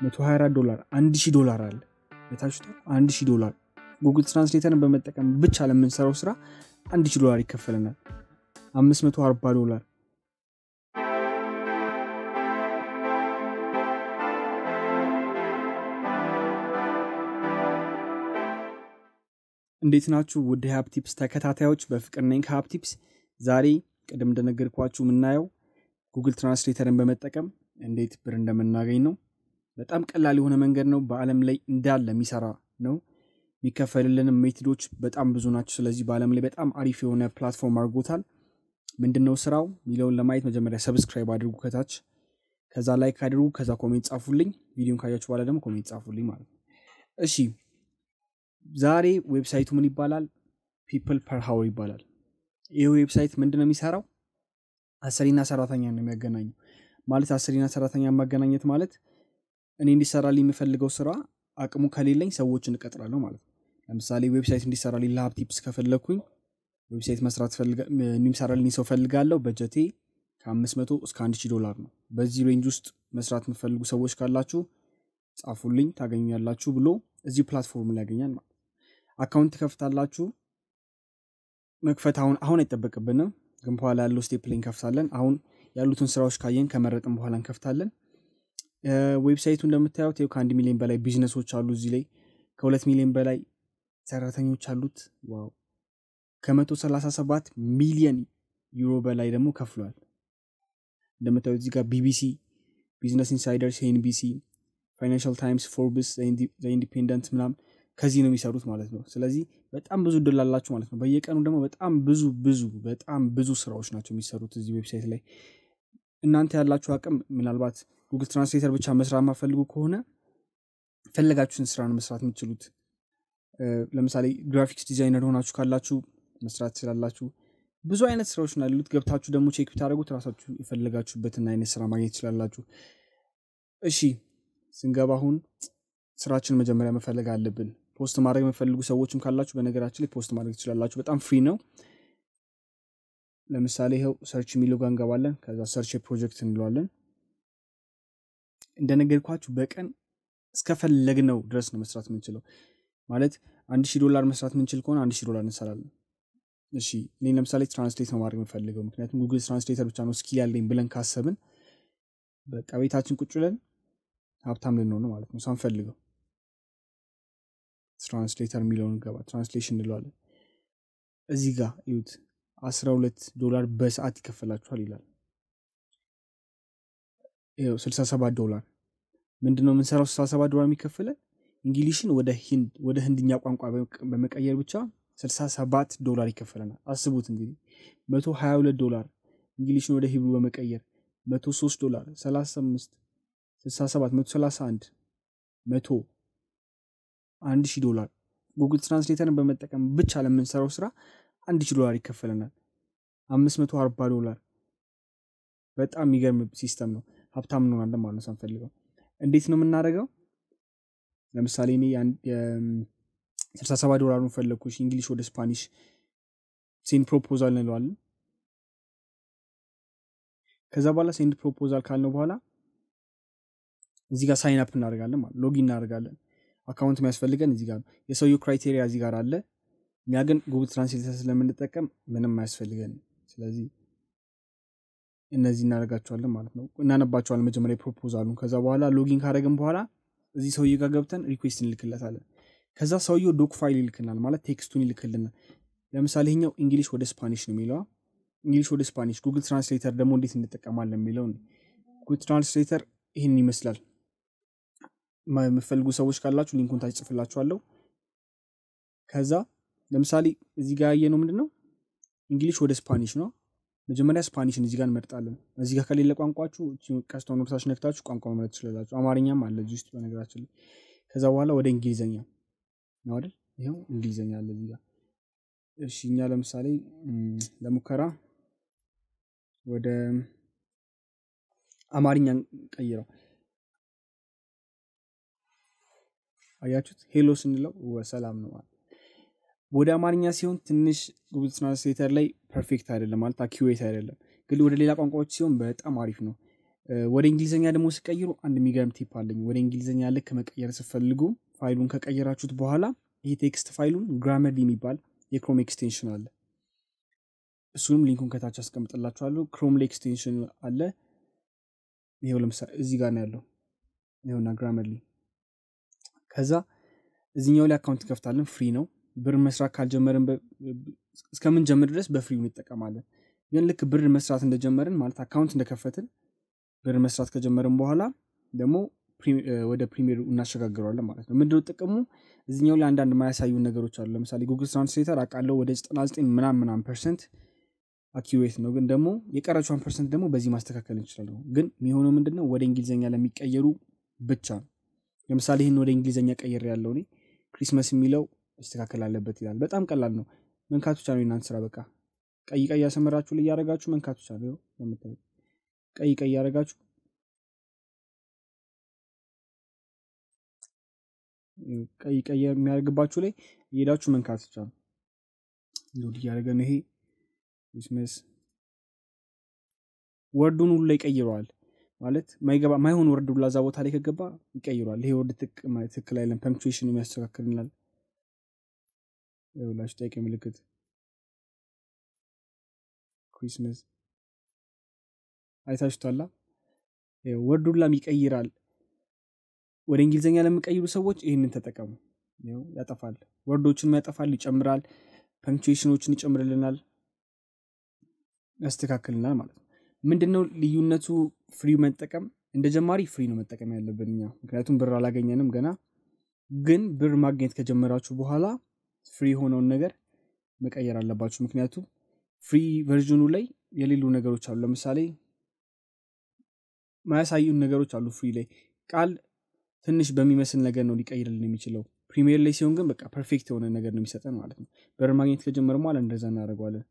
$124 $1000 አለ የታችሁት $1000 ጉግል ትራንስሌተርን በመጠቀም ብቻ ለምንሰራው ስራ $1000 ይከፈለናል $540 እንዴት ናችሁ ውድ ሃፕ ቲፕስ ተከታታዮች በፍቅር ነኝ ከሃፕ ቲፕስ ዛሬ ቀደም እንደነገርኳችሁ ምናየው ጉግል ትራንስሌተርን በመጠቀም እንዴት ብር እንደምናገኝ ነው በጣም ቀላል የሆነ መንገድ ነው በአለም ላይ እንዳለ የሚሰራ ነው የሚከፈልልንም ሜቶዶች በጣም ብዙ ናቸው ስለዚህ በአለም ላይ በጣም አሪፍ የሆነ ፕላትፎርም አድርጎታል ምንድነው ስራው ሚለውን ለማየት መጀመሪያ ሰብስክራይብ አድርጉ ከታች ከዛ ላይክ አድርጉ ከዛ ኮሜንት ጻፉልኝ ቪዲዮን ካያችሁ በኋላ ደግሞ ኮሜንት ጻፉልኝ ማለት ነው እሺ ዛሬ ዌብሳይቱ ምን ይባላል people per hour ይባላል ይሄ ዌብሳይት ምንድነው የሚሰራው አሰሪና ሰራተኛ ነው የሚያገናኘው ማለት አሰሪና ሰራተኛ ማገናኘት ማለት እኔ እንዲሰራልኝ የምፈልገው ስራ አቅሙ ከሌለኝ ሰዎችን እቀጥራለሁ ማለት ነው ለምሳሌ ዌብሳይት እንዲሰራልኝ ለሃፕ ቲፕስ ከፈለኩኝ ዌብሳይት መስራት እንዲሰራልኝ ሰው ፈልጋለሁ በጀቴ ከ500 እስከ $1000 ነው በዚህ ሬንጅ ውስጥ መስራት የምትፈልጉ ሰዎች ካላችሁ ጻፉልኝ ታገኙኛላችሁ ብሎ እዚህ ፕላትፎርም ላይ ያገኛል ማለት አካውንት ከፍታላችሁ መክፈት አሁን አይተበቀብንም ግን በኋላ ያለው ስቴፕ ላይ እንከፍታለን አሁን ያሉትን ስራዎች ካየን ከመረጥን በኋላ እንከፍታለን ዌብሳይቱ እንደምታዩት ከ1 ሚሊዮን በላይ ቢዝነሶች አሉ እዚህ ላይ ከ2 ሚሊዮን በላይ ሰራተኞች አሉት ዋው ከ137 ሚሊዮን ዩሮ በላይ ደግሞ ከፍሏል እንደምታዩት እዚህ ጋር ቢቢሲ ቢዝነስ ኢንሳይደር ሲኤንቢሲ ፋይናንሻል ታይምስ ፎርብስ ዘ ኢንዲፔንደንት ምናም ከዚህ ነው የሚሰሩት ማለት ነው ስለዚህ በጣም ብዙ ድል አላችሁ ማለት ነው በየቀኑ ደግሞ በጣም ብዙ ስራዎች ናቸው የሚሰሩት እዚህ ዌብሳይት ላይ እናንተ ያላችሁ አቅም ምናልባት ጉግል ትራንስሌተር ብቻ መስራት ማፈልጉ ከሆነ ፈለጋችሁን ስራ ነው መስራት የምትችሉት ለምሳሌ ግራፊክስ ዲዛይነር ሆናችሁ ካላችሁ መስራት ትችላላችሁ ብዙ አይነት ስራዎች ነው ያሉት ገብታችሁ ደግሞ ቼክ ብታደርጉት ራሳችሁ የፈለጋችሁበትን አይነት ስራ ማግኘት ትችላላችሁ እሺ ስንገባ አሁን ስራችን መጀመሪያ መፈለግ አለብን ፖስት ማድረግ የምትፈልጉ ሰዎችም ካላችሁ በነገራችን ላይ ፖስት ማድረግ ትችላላችሁ በጣም ፍሪ ነው ለምሳሌ ይሄው ሰርች ሚለው ጋር እንገባለን ከዛ ሰርች ፕሮጀክት እንለዋለን እንደነገርኳችሁ በቀን እስከፈለግነው ድረስ ነው መስራት የምንችለው ማለት $1000 መስራት የምንችል ከሆነ $1000 እንሰራለን እሺ እኔ ለምሳሌ ትራንስሌት ማድረግ የምፈልገው ምክንያቱም ጉግል ትራንስሌተር ብቻ ነው ስኪል ያለኝ ብለን ካሰብን በቃ ቤታችን ቁጭ ብለን ሀብታም ልንሆን ነው ማለት ነው ሳንፈልገው ትራንስሌተር ሚለውን ገባ ትራንስሌሽን እንለዋለን እዚህ ጋር እዩት $12 በሰዓት ይከፈላችኋል ይላል ይሄው $67 ምንድነው የምንሰራው $67 የሚከፈለን እንግሊሽን ወደ ህንድኛ ቋንቋ በመቀየር ብቻ $67 ይከፈለናል አስቡት እንግዲህ $122 እንግሊሽን ወደ ሂብሩ በመቀየር $103 35 67 131 100 $1000 ጉግል ትራንስሌተርን በመጠቀም ብቻ ለምንሰራው ስራ $1000 ይከፈለናል $540 በጣም የሚገርም ሲስተም ነው ሀብታም ነው አንደ ማለት ሳንፈልገው እንዴት ነው የምናደርገው ለምሳሌ እኔ $67 ነው ፈለኩሽ እንግሊሽ ወደ ስፓኒሽ ሴንድ ፕሮፖዛል እንለዋለን ከዛ በኋላ ሴንድ ፕሮፖዛል ካልነው በኋላ እዚህ ጋር ሳይን አፕ እናደርጋለን ማለት ሎጊን እናደርጋለን አካውንት የሚያስፈልገን እዚህ ጋር የሰውየው ክራይቴሪያ እዚህ ጋር አለ የሚያገን ጉግል ትራንስሌተር ስለምንጠቀም ምንም አያስፈልገን ስለዚህ እነዚህ እናደርጋቸዋለን ማለት ነው እናነባቸዋለን መጀመሪያ ፕሮፖዛሉን ከዛ በኋላ ሎጊን ካደረግን በኋላ እዚህ ሰውየው ጋር ገብተን ሪኩዌስት እንልክለታለን ከዛ ሰውየው ዶክ ፋይል ይልክልናል ማለት ቴክስቱን ይልክልናል ለምሳሌ ይሄኛው እንግሊሽ ወደ ስፓኒሽ ነው የሚለው እንግሊሽ ወደ ስፓኒሽ ጉግል ትራንስሌተር ደግሞ እንዴት እንጠቀማለን የሚለው ጉግል ትራንስሌተር ይሄን ይመስላል የምትፈልጉ ሰዎች ካላችሁ ሊንኩን ታች ጽፍላችኋለሁ ከዛ ለምሳሌ እዚህ ጋር ያየነው ምንድነው እንግሊሽ ወደ ስፓኒሽ ነው መጀመሪያ ስፓኒሽን እዚህ ጋር እንመርጣለን እዚህ ጋር ከሌለ ቋንቋችሁ ቀስቷን ወርታች ነክታችሁ ቋንቋው መምረጥ ትችላላችሁ አማርኛም አለ እዚህ ውስጥ በነገራችን ከዛ በኋላ ወደ እንግሊዘኛ ነው አይደል ይሄው እንግሊዘኛ አለ እዚህ ጋር እሺ እኛ ለምሳሌ ለሙከራ ወደ አማርኛ ቀይረው አያችሁት ሄሎ ስንለው ወሰላም ነው ወደ አማርኛ ሲሆን ትንሽ ጉግል ትራንስሌተር ላይ ፐርፌክት አይደለም ማለት አኪዩሬት አይደለም ግን ወደ ሌላ ቋንቋዎች ሲሆን በጣም አሪፍ ነው ወደ እንግሊዘኛ ደግሞ ሲቀይሩ አንድ የሚገርም ቲፕ አለኝ ወደ እንግሊዘኛ ልክ መቀየር ሲፈልጉ ፋይሉን ከቀየራችሁት በኋላ ይሄ ቴክስት ፋይሉን ግራመርሊ የሚባል የክሮም ኤክስቴንሽን አለ እሱንም ሊንኩን ከታች አስቀምጥላችኋለሁ ክሮም ኤክስቴንሽን አለ ይሄው ለምሳሌ እዚህ ጋር ነው ያለው ይሄውና ግራመርሊ ከዛ እዚህኛው ላይ አካውንት ከፍታለን ፍሪ ነው ብር መስራት ካልጀመርን እስከምን ጀምር ድረስ በፍሪው እንጠቀማለን ግን ልክ ብር መስራት እንደጀመርን ማለት አካውንት እንደከፈትን ብር መስራት ከጀመርን በኋላ ደግሞ ወደ ፕሪሚየር እናሸጋግረዋለን ማለት ነው ምንድነው ጥቅሙ እዚህኛው ላይ አንዳንድ ማያሳዩ ነገሮች አሉ ለምሳሌ ጉግል ትራንስሌተር አቃለው ወደ 99% አኪዩሬት ነው ግን ደግሞ የቀረችውን % ደግሞ በዚህ ማስተካከል እንችላለን ግን የሚሆነው ምንድነው ወደ እንግሊዘኛ ለሚቀየሩ ብቻ ለምሳሌ ይሄን ወደ እንግሊዘኛ ቀየር ያለው እኔ ክሪስማስ የሚለው ማስተካከል አለበት ይላል በጣም ቀላል ነው መንካት ብቻ ነው እናንተ ስራ በቃ ቀይ ቀይ ያሰመራችሁ ላይ ያረጋችሁ መንካት ብቻ ነው ለምታዩ ቀይ ቀይ ያረጋችሁ ቀይ ቀይ የሚያርግባችሁ ላይ እየሄዳችሁ መንካት ብቻ ነው ሎድ ያረገ ነው ይሄ ክሪስማስ ወርዱን ሁሉ ላይ ቀይሯል ማለት ማይሆን ወርድ ሁሉ ላዛ ቦታ ላይ ከገባ ይቀይሯል ይሄ ወርድ ትክክል አይደለም ፐንክቹዌሽን የሚያስተካክልናል ይኸውላችሁ ጠይቄ ምልክት ክሪስማስ አይታችኋላ ወርድ ሁሉ ይቀይራል ወደ እንግሊዘኛ ለምቀይሩ ሰዎች ይሄንን ተጠቀሙ ይሄው ያጠፋል ወርዶችን ያጠፋል ይጨምራል ፐንክቹዌሽኖችን ይጨምርልናል ያስተካክልናል ማለት ነው ምንድነው ልዩነቱ ፍሪ መጠቀም እንደጀማሪ ፍሪ ነው መጠቀም ያለብንኛ ምክንያቱም ብር አላገኘንም ገና ግን ብር ማግኘት ከጀመራችሁ በኋላ ፍሪ ሆነውን ነገር መቀየር አለባችሁ ምክንያቱም ፍሪ ቨርዥኑ ላይ የሌሉ ነገሮች አሉ ለምሳሌ ማያሳዩን ነገሮች አሉ ፍሪ ላይ ቃል ትንሽ በሚመስል ነገር ነው ሊቀይርልን የሚችለው ፕሪሚየር ላይ ሲሆን ግን በቃ ፐርፌክት የሆነ ነገር ነው የሚሰጠን ማለት ነው ብር ማግኘት ከጀመርን በኋላ እንደዛ እናደርጋለን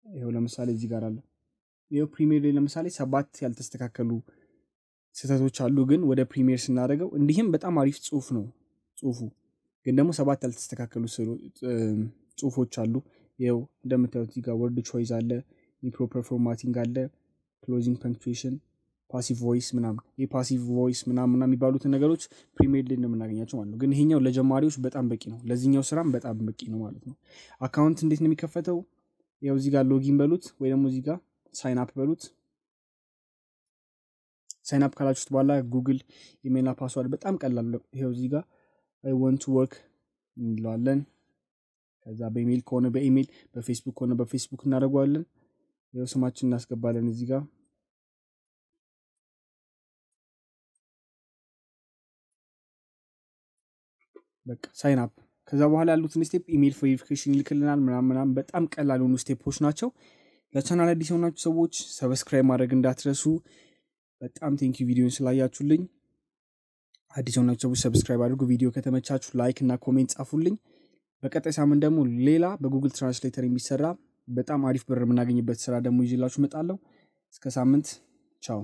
ይሄው ለምሳሌ እዚህ ጋር አለ ይሄው ፕሪሚየር ላይ ለምሳሌ 7 ያልተስተካከሉ ስህተቶች አሉ ግን ወደ ፕሪሚየር ስናደርገው እንዲህም በጣም አሪፍ ጽሁፍ ነው ጽሁፉ ግን ደግሞ 7 ያልተስተካከሉ ጽሁፎች አሉ ይሄው እንደምታዩት እዚህ ጋር ወርድ ቾይስ አለ ኢምፕሮፐር ፎርማቲንግ አለ ክሎዚንግ ፐንክቹዌሽን ፓሲቭ ቮይስ ምናምን የፓሲቭ ቮይስ ምናምን የሚባሉት ነገሮች ፕሪሚየር ላይ እንደምናገኛቸው ማለት ነው ግን ይሄኛው ለጀማሪዎች በጣም በቂ ነው ለዚህኛው ስራም በጣም በቂ ነው ማለት ነው አካውንት እንዴት ነው የሚከፈተው ያው እዚህ ጋር ሎጊን በሉት ወይ ደግሞ እዚህ ጋር ሳይን አፕ በሉት ሳይን አፕ ካላችሁት በኋላ ጉግል ኢሜልና ፓስወርድ በጣም ቀላል ነው ይሄው እዚህ ጋር I want to work እንላለን ከዛ በኢሜል ከሆነ በኢሜል በፌስቡክ ከሆነ በፌስቡክ እናደርጋለን ያው ስማችን እናስገባለን እዚህ ጋር በቃ ሳይን አፕ ከዛ በኋላ ያሉትን ስቴፕ ኢሜል ቬሪፊኬሽን ይልክልናል ምናምን በጣም ቀላል ሆኑ ስቴፖች ናቸው ለቻናል አዲስ ሆናችሁ ሰዎች ሰብስክራይብ ማድረግ እንዳትረሱ በጣም ቴንኪው ቪዲዮን ስላያችሁልኝ አዲስ ሆናችሁ ሰዎች ሰብስክራይብ አድርጉ ቪዲዮ ከተመቻችሁ ላይክ እና ኮሜንት ጻፉልኝ በቀጣይ ሳምንት ደግሞ ሌላ በጉግል ትራንስሌተር የሚሰራ በጣም አሪፍ ብር የምናገኝበት ስራ ደግሞ ይዤላችሁ መጣለሁ እስከ ሳምንት ቻው